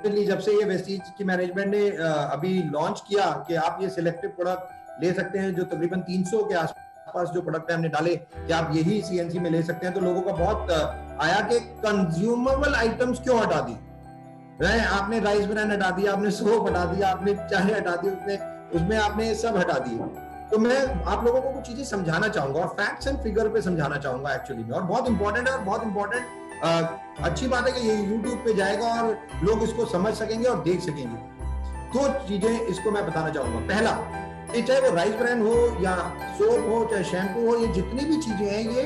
Definitely जब से ये वेस्टीज की मैनेजमेंट ने अभी लॉन्च किया कि आप ये सिलेक्टिव प्रोडक्ट ले सकते हैं, जो तकरीबन 300 के आसपास जो प्रोडक्ट हमने डाले कि आप यही सीएनसी में ले सकते हैं, तो लोगों का बहुत आया कि कंज्यूमेबल आइटम्स क्यों हटा दी, आपने राइस ब्रांड हटा दिया, आपने सोप हटा दिया, आपने चाय हटा दी, उसमें आपने सब हटा दिए। तो मैं आप लोगों को कुछ चीजें समझाना चाहूंगा और फैक्ट्स एंड फिगर पे समझाना चाहूंगा एक्चुअली में, और बहुत इंपॉर्टेंट है, और बहुत इंपॉर्टेंट अच्छी बात है कि ये YouTube पे जाएगा और लोग इसको समझ सकेंगे और देख सकेंगे। दो चीजें इसको मैं बताना चाहूंगा। पहला, ये चाहे वो राइस ब्रांड हो या सोप हो, चाहे शैम्पू हो, ये जितनी भी चीजें हैं ये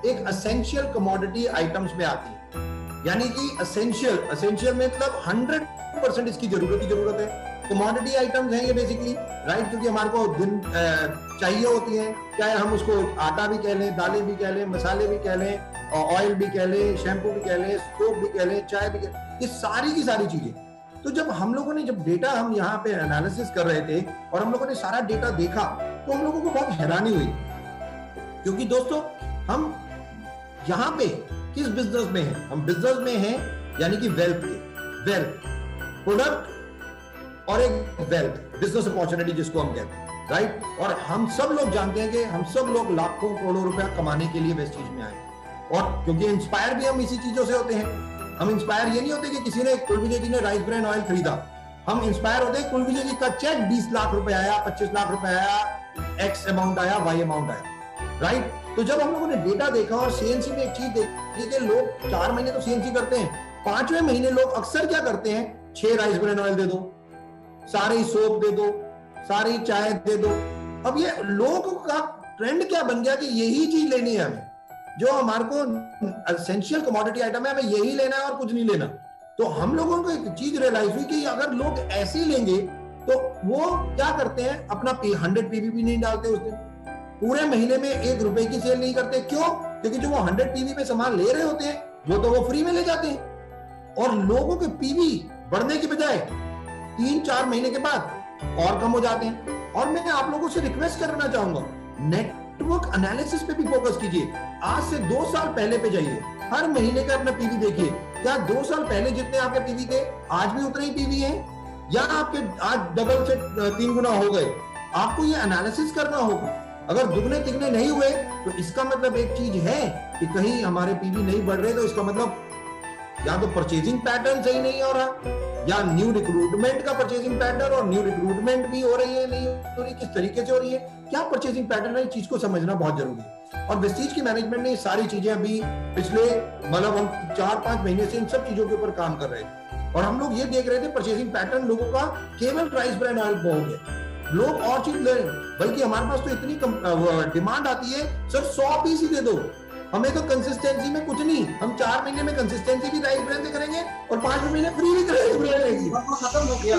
एक असेंशियल कमोडिटी आइटम्स में आती है, यानी कि असेंशियल मतलब 100% इसकी जरूरत है। कमोडिटी आइटम्स हैं ये बेसिकली, राइट, क्योंकि हमारे को दिन चाहिए होती है, चाहे हम उसको आटा भी कह लें, दालें भी कह लें, मसाले भी कह लें, ऑयल भी कह लें, शैम्पू भी कह लें, सोप भी कह लें, चाय भी कह लें, ये सारी की सारी चीजें। तो जब हम लोगों ने जब डेटा हम यहाँ पे एनालिसिस कर रहे थे और हम लोगों ने सारा डेटा देखा, तो हम लोगों को बहुत हैरानी हुई, क्योंकि दोस्तों हम यहाँ पे किस बिजनेस में हैं? हम बिजनेस में हैं यानी कि वेल्थ प्रोडक्ट और एक वेल्थ बिजनेस अपॉर्चुनिटी जिसको हम कहते हैं, राइट। और हम सब लोग जानते हैं कि हम सब लोग लाखों करोड़ों रुपया कमाने के लिए वेस्टीज में आए, और क्योंकि इंस्पायर भी हम इसी चीजों से होते हैं। हम इंस्पायर ये नहीं होते कि किसी ने कुलविजय जी ने राइस ब्रांड ऑयल खरीदा, हम इंस्पायर होते हैं कुलविजय जी का चेक 20 लाख रुपए आया, 25 लाख रुपए आया, एक्स अमाउंट आया, वाई अमाउंट आया, राइट। तो जब हम लोगों ने डेटा देखा और सीएनसी में एक चीज देखी कि लोग 4 महीने तो सीएनसी करते हैं, 5वें महीने लोग अक्सर क्या करते हैं, 6 राइस ब्रांड ऑयल दे दो, सारी सोप दे दो, सारी चाय दे दो। अब ये लोगों का ट्रेंड क्या बन गया कि यही चीज लेनी है हमें, जो हमारे को एसेंशियल कमोडिटी आइटम है, हमें यही लेना है और कुछ नहीं लेना। तो हम लोगों को एक चीज रियलाइज हुई कि अगर लोग ऐसे ही लेंगे तो वो क्या करते हैं, अपना 100 पीवी भी नहीं डालते उस दिन, पूरे महीने में 1 रुपए की सेल नहीं करते। क्यों? क्योंकि जो वो 100 पीवी पे सामान ले रहे होते हैं वो तो वो फ्री में ले जाते हैं, और लोगों के पीवी बढ़ने के बजाय 3-4 महीने के बाद और कम हो जाते हैं। और मैं आप लोगों से रिक्वेस्ट करना चाहूंगा, नेटवर्क एनालिसिस पे भी फोकस कीजिए। आज से 2 साल पहले पे जाइए, हर महीने का अपना पीवी देखिए, क्या 2 साल पहले जितने आपके पीवी थे आज भी उतने ही पीवी हैं, या आपके आज डबल से 3 गुना हो गए? आपको ये एनालिसिस करना होगा। अगर दुगने तिगने नहीं हुए तो इसका मतलब एक चीज है कि कहीं हमारे पीवी नहीं बढ़ रहे, तो इसका मतलब या तो परचेजिंग पैटर्न सही नहीं हो रहा, या न्यू रिक्रूटमेंट का परचेजिंग पैटर्न, और न्यू रिक्रूटमेंट भी हो रही है नहीं हो रही, किस तरीके से हो रही है, क्या परचेजिंग पैटर्न है, इस चीज को समझना बहुत जरूरी है। और वेस्टीज की मैनेजमेंट ने ये सारी चीजें अभी पिछले मतलब हम 4-5 महीने से इन सब चीजों के ऊपर काम कर रहे थे, और हम लोग ये देख रहे थे परचेजिंग पैटर्न लोगों का केवल राइस ब्रांड ऑयल हो गया, लोग और चीज ले, बल्कि हमारे पास तो इतनी डिमांड आती है, सर 100 पीस ही दे दो, हमें तो कंसिस्टेंसी में कुछ नहीं, हम 4 महीने में कंसिस्टेंसी भी राइस ब्रांड से करेंगे और 5वें महीने फ्री भी करेंगे, खत्म हो गया।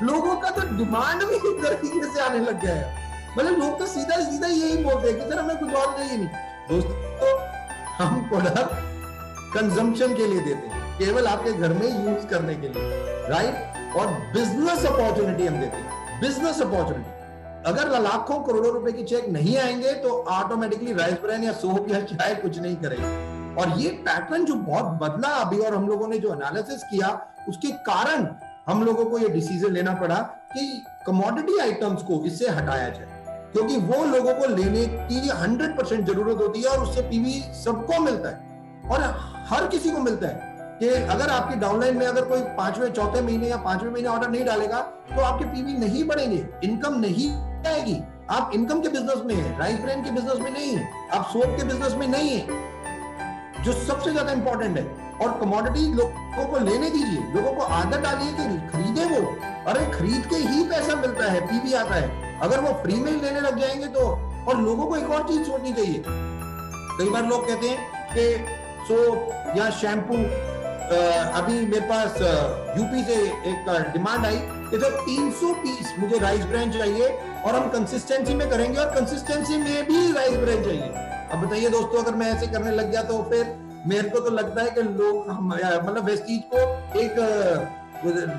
लोगों का तो डिमांड भी इस तरीके से आने लग गया है, मतलब लोग तो सीधा यही बोलते हैं कि सर हमें कुछ और नहीं। दोस्तों, हम प्रोडक्ट कंजम्पशन के लिए देते हैं, केवल आपके घर में यूज करने के लिए, राइट। और बिजनेस अपॉर्चुनिटी हम देते हैं, बिजनेस अपॉर्चुनिटी। अगर लाखों करोड़ों रुपए की चेक नहीं आएंगे तो ऑटोमेटिकली राइस ब्रांड या सोप या चाय कुछ नहीं करेंगे। और ये पैटर्न जो बहुत बदला अभी, और हम लोगों ने जो एनालिसिस किया उसके कारण हम लोगों को ये डिसीजन लेना पड़ा कि कमोडिटी आइटम्स को इससे हटाया जाए, क्योंकि वो लोगों को लेने की 100% जरूरत होती है, और उससे पीवी सबको मिलता है, और हर किसी को मिलता है कि अगर आपकी डाउनलाइन में अगर कोई 5वें 4थे महीने या 5वें महीने ऑर्डर नहीं डालेगा तो आपके पीवी नहीं बढ़ेंगे, इनकम नहीं आएगी। आप इनकम के बिजनेस में है, राइस ब्रांड के बिजनेस में नहीं है, आप सोप के बिजनेस में नहीं है, जो सबसे ज्यादा इंपॉर्टेंट है। और कमोडिटी लोगों को लेने दीजिए, लोगों को आदत डालिए कि खरीदे वो, अरे खरीद के ही पैसा मिलता है, पीवी आता है। अगर वो फ्री में लेने लग जाएंगे तो, और लोगों को एक और चीज सोचनी चाहिए, कई बार लोग कहते हैं कि सोप या शैम्पू, अभी मेरे पास यूपी से एक डिमांड आई कि जो 300 पीस मुझे राइस ब्रांड चाहिए, और हम कंसिस्टेंसी में करेंगे, और कंसिस्टेंसी में भी राइस ब्रांड चाहिए। अब बताइए दोस्तों, अगर मैं ऐसे करने लग गया तो फिर मेरे को तो लगता है कि लोग मतलब वेस्टीज को एक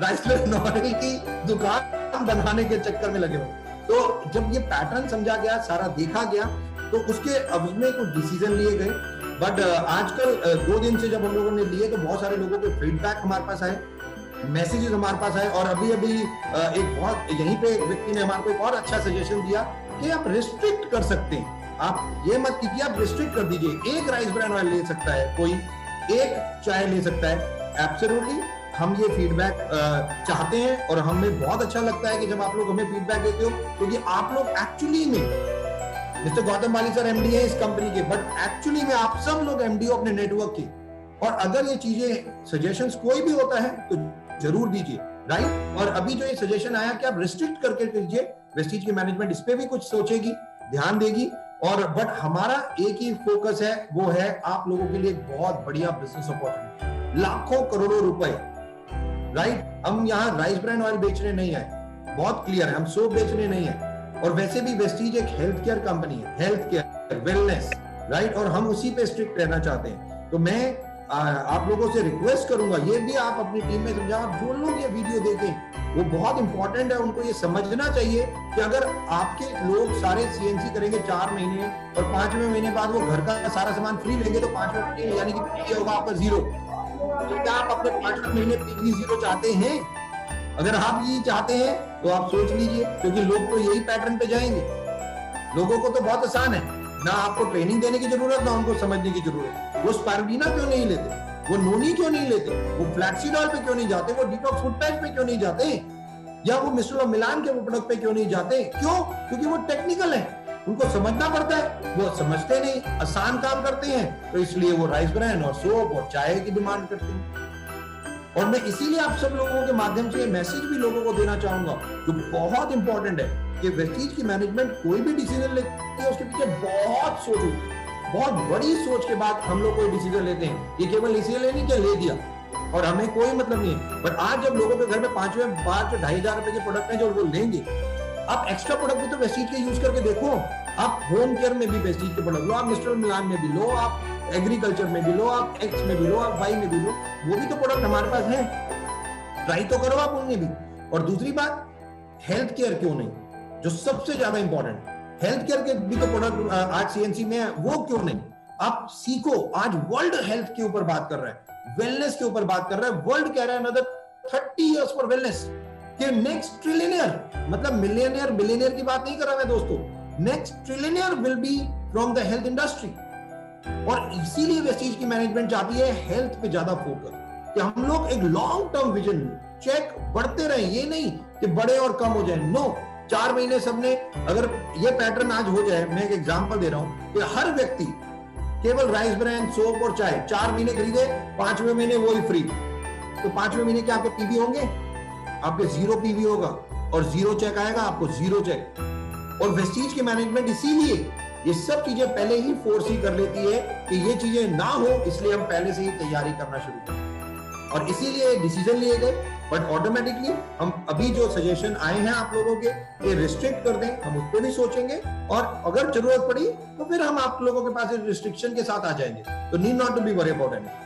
राइस ब्रांड ऑयल की दुकान बनाने के चक्कर में लगे हो। तो जब ये पैटर्न समझा गया, सारा देखा गया, तो उसके अब में कुछ डिसीजन लिए गए। बट आजकल 2 दिन से जब हम लोगों ने लिए तो बहुत सारे लोगों के फीडबैक हमारे पास आए मैसेजेस हमारे पास आए। और अभी अभी एक बहुत यहीं पे एक व्यक्ति ने हमारे को एक और अच्छा सजेशन दिया कि आप रिस्ट्रिक्ट कर सकते हैं। आप ये मत कीजिए, आप रिस्ट्रिक्ट कर दीजिए। एक राइस ब्रान ऑयल ले सकता है कोई, एक चाय ले सकता है। एब्सोल्युटली हम ये फीडबैक चाहते हैं और हमें बहुत अच्छा लगता है कि जब आप लोग हमें फीडबैक देते हो, क्योंकि आप लोग एक्चुअली में, मिस्टर गौतम बाली सर एमडी है इस कंपनी के, बट एक्चुअली में आप सब लोग एमडी हो अपने नेटवर्क के। और अगर ये चीजें सजेशंस कोई भी होता है तो जरूर दीजिए, राइट। और अभी जो ये सजेशन आया कि आप रिस्ट्रिक्ट करके दीजिए, वेस्टीज की मैनेजमेंट इस पे भी कुछ सोचेगी, ध्यान देगी। और बट हमारा एक ही फोकस है, वो है आप लोगों के लिए एक बहुत बढ़िया बिजनेस अपॉर्चुनिटी, लाखों करोड़ों रुपए, राइट। हम यहाँ राइस ब्रान ऑयल बेचने नहीं आए, बहुत क्लियर है, हम सोप बेचने नहीं है। और वैसे भी वेस्टीज एक हेल्थ केयर कंपनी है, हेल्थ केयर, वेलनेस, राइट। और हम उसी पे स्ट्रिक्ट रहना चाहते हैं। तो मैं आप लोगों से रिक्वेस्ट करूंगा, ये भी आप अपनी टीम में समझाओ। जो लोग ये वीडियो देखें, वो बहुत इंपॉर्टेंट है, उनको ये समझना चाहिए कि अगर आपके लोग सारे सीएनसी करेंगे 4 महीने और 5वें महीने बाद वो घर का सारा सामान फ्री लेंगे, तो 5वें महीने यानी कि पीवी होगा आपका 0। तो क्या आप अपने 5वें महीने पीवी 0 चाहते हैं? अगर आप ये चाहते हैं तो आप सोच लीजिए, क्योंकि लोग तो यही पैटर्न पे जाएंगे। लोगों को तो बहुत आसान है, ना आपको ट्रेनिंग देने की जरूरत, ना उनको समझने की जरूरत। वो स्पारुलिना क्यों नहीं लेते, वो नोनी क्यों नहीं लेते, वो फ्लैक्सीड ऑयल पे क्यों नहीं जाते, वो डिटॉक्स फूड पैच पे क्यों नहीं जाते, या वो मिस्टर ऑफ मिलान के प्रोडक्ट पे क्यों नहीं जाते? क्यों? क्योंकि वो टेक्निकल है, उनको समझना पड़ता है, वो समझते नहीं, आसान काम करते हैं, तो इसलिए वो राइस ब्रान और सोप और चाय की डिमांड करते हैं। और मैं इसीलिए आप सब लोगों के माध्यम से ये मैसेज भी लोगों को देना चाहूंगा, जो बहुत इंपॉर्टेंट है, कि वेस्टीज की मैनेजमेंट कोई भी डिसीजन लेती है उसके पीछे बहुत सोच होती है, बहुत बड़ी सोच के बाद हम लोग कोई डिसीजन लेते हैं। ये केवल इसीलिए नहीं कि ले दिया और हमें कोई मतलब नहीं है। बट आज जब लोगों के घर में 5वें बार जो 2,500 रुपए के प्रोडक्ट हैं जो वो लेंगे, आप एक्स्ट्रा प्रोडक्ट भी तो वेस्टीज के यूज करके देखो। आप होम केयर में भी वेस्टीज के प्रोडक्ट लो, आप मिस्टर मिलान में भी लो, आप एग्रीकल्चर में भी लो, आप एक्स में भी लो, आप वाई में भी लो, वो भी तो प्रोडक्ट हमारे पास है, ट्राई तो करो आप उनमें भी। और दूसरी बात, हेल्थ केयर क्यों नहीं, जो सबसे ज्यादा इंपॉर्टेंट, हेल्थ केयर के भी तो प्रोडक्ट आज सीएनसी में है, वो क्यों नहीं? आप सीखो। आज वर्ल्ड हेल्थ के ऊपर बात कर रहा है, वेलनेस के ऊपर बात कर रहा है। वर्ल्ड कह रहा है अनदर 30 इयर्स फॉर वेलनेस, कि नेक्स्ट ट्रिलियनियर, मतलब मिलियनियर बिलियनियर की बात नहीं कर रहा मैं दोस्तों, next trillionaire will be from the health industry. और इसीलिए वेस्टीज की मैनेजमेंट चाहती है हेल्थ पे ज्यादा फोकस, कि हम लोग एक लॉन्ग टर्म विजन चेक बढ़ते रहे, ये नहीं कि बड़े और कम हो जाए। नो, 4 महीने सबने, अगर ये पैटर्न आज हो जाए, मैं एक एग्जांपल दे रहा हूं कि हर व्यक्ति केवल राइस ब्रान, सोप और चाय 4 महीने खरीदे, 5वें महीने वो ही फ्री, तो 5वें महीने क्या आपके पीवी होंगे? आपके 0 पीवी होगा और 0 चेक आएगा, आपको 0 चेक। और वेस्टीज की मैनेजमेंट इसीलिए ये सब चीजें पहले ही फोर्स ही कर लेती है कि ये चीजें ना हो, इसलिए हम पहले से ही तैयारी करना शुरू करें और इसीलिए डिसीजन लिए गए। बट ऑटोमेटिकली हम अभी जो सजेशन आए हैं आप लोगों के, ये रिस्ट्रिक्ट कर दें, हम उस पर भी सोचेंगे और अगर जरूरत पड़ी तो फिर हम आप लोगों के पास रिस्ट्रिक्शन के साथ आ जाएंगे। तो need not to be worry about anything.